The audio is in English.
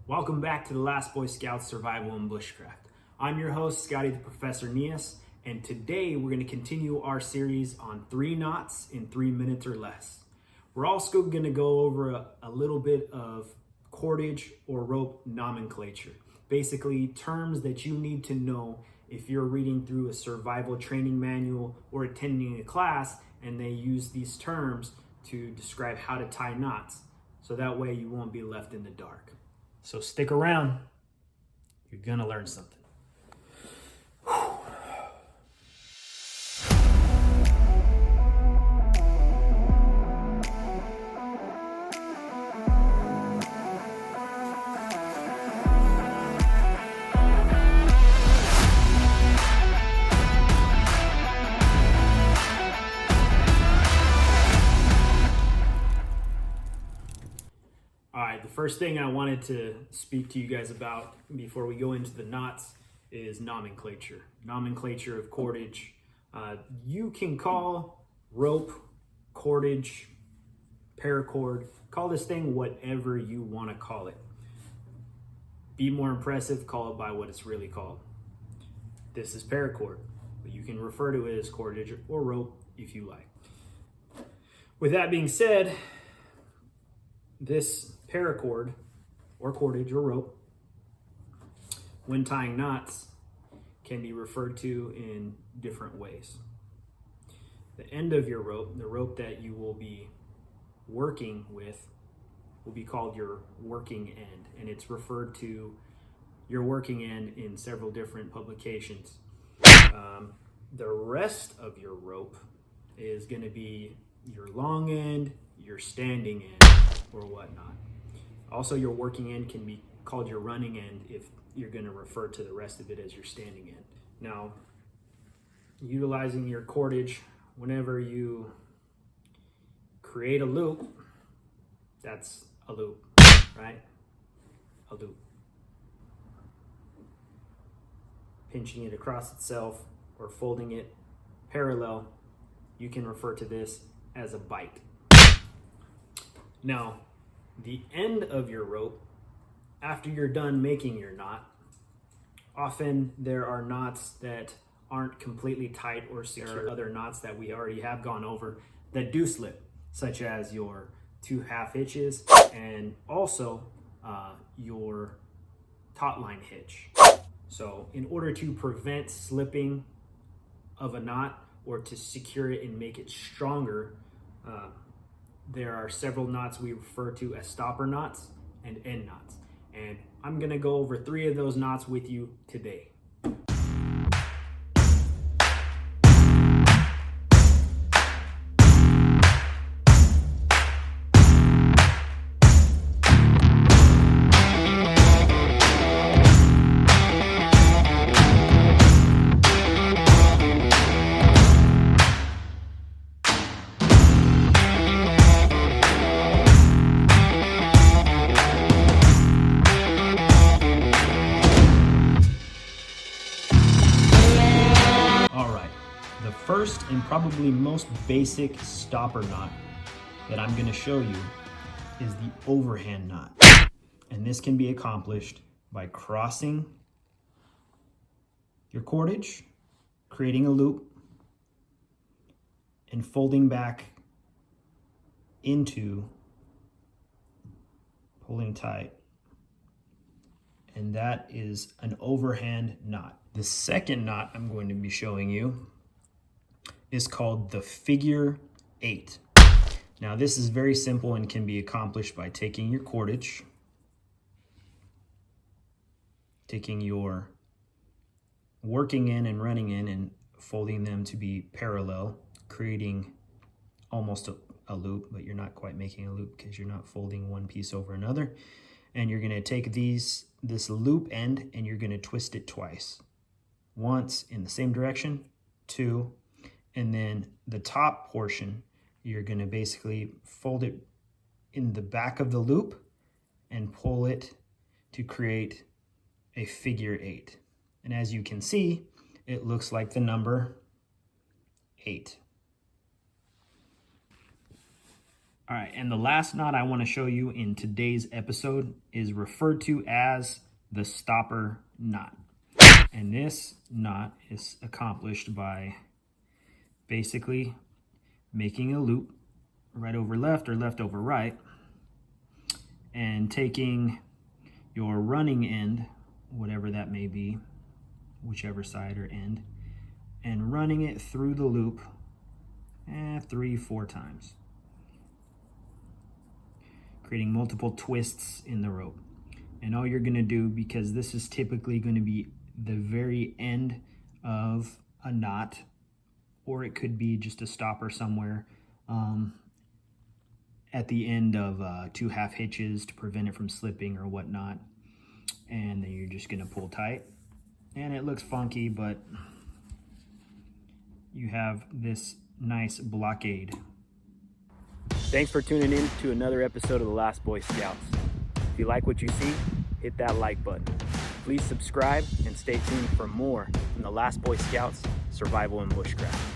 Welcome back to the Last Boy Scouts Survival and Bushcraft. I'm your host, Scotty the Professor Nias, and today we're going to continue our series on 3 knots in 3 minutes or less. We're also going to go over a little bit of cordage or rope nomenclature. Basically, terms that you need to know if you're reading through a survival training manual or attending a class and they use these terms to describe how to tie knots. So that way you won't be left in the dark. So stick around, you're gonna learn something. The first thing I wanted to speak to you guys about before we go into the knots is nomenclature. Nomenclature of cordage. You can call rope, cordage, paracord, call this thing whatever you want to call it. Be more impressive, call it by what it's really called. This is paracord, but you can refer to it as cordage or rope if you like. With that being said, this paracord or cordage or rope, when tying knots, can be referred to in different ways. The end of your rope, the rope that you will be working with, will be called your working end, and it's referred to your working end in several different publications. The rest of your rope is going to be your long end, your standing end, or whatnot. Also, your working end can be called your running end if you're going to refer to the rest of it as your standing end. Now, utilizing your cordage, whenever you create a loop, that's a loop, right? A loop. Pinching it across itself or folding it parallel, you can refer to this as a bite. Now, the end of your rope, after you're done making your knot, often there are knots that aren't completely tight or secure. There are other knots that we already have gone over that do slip, such as your 2 half hitches and also your taut line hitch. So in order to prevent slipping of a knot or to secure it and make it stronger, there are several knots we refer to as stopper knots and end knots. And I'm gonna go over 3 of those knots with you today. First and probably most basic stopper knot that I'm going to show you is the overhand knot. And this can be accomplished by crossing your cordage, creating a loop, and folding back into pulling tight. And that is an overhand knot. The second knot I'm going to be showing you is called the figure 8. Now this is very simple and can be accomplished by taking your cordage, taking your working end and running end and folding them to be parallel, creating almost a loop, but you're not quite making a loop because you're not folding one piece over another. And you're going to take this loop end and you're going to twist it twice. Once in the same direction, 2, and then the top portion, you're going to basically fold it in the back of the loop and pull it to create a figure 8. And as you can see, it looks like the number 8. All right, and the last knot I want to show you in today's episode is referred to as the stopper knot. And this knot is accomplished by basically making a loop right over left or left over right, and taking your running end, whatever that may be, whichever side or end, and running it through the loop 3-4 times, creating multiple twists in the rope. And all you're going to do, because this is typically going to be the very end of a knot, or it could be just a stopper somewhere at the end of 2 half hitches to prevent it from slipping or whatnot. And then you're just going to pull tight. And it looks funky, but you have this nice blockade. Thanks for tuning in to another episode of The Last Boy Scouts. If you like what you see, hit that like button. Please subscribe and stay tuned for more from The Last Boy Scouts Survival and Bushcraft.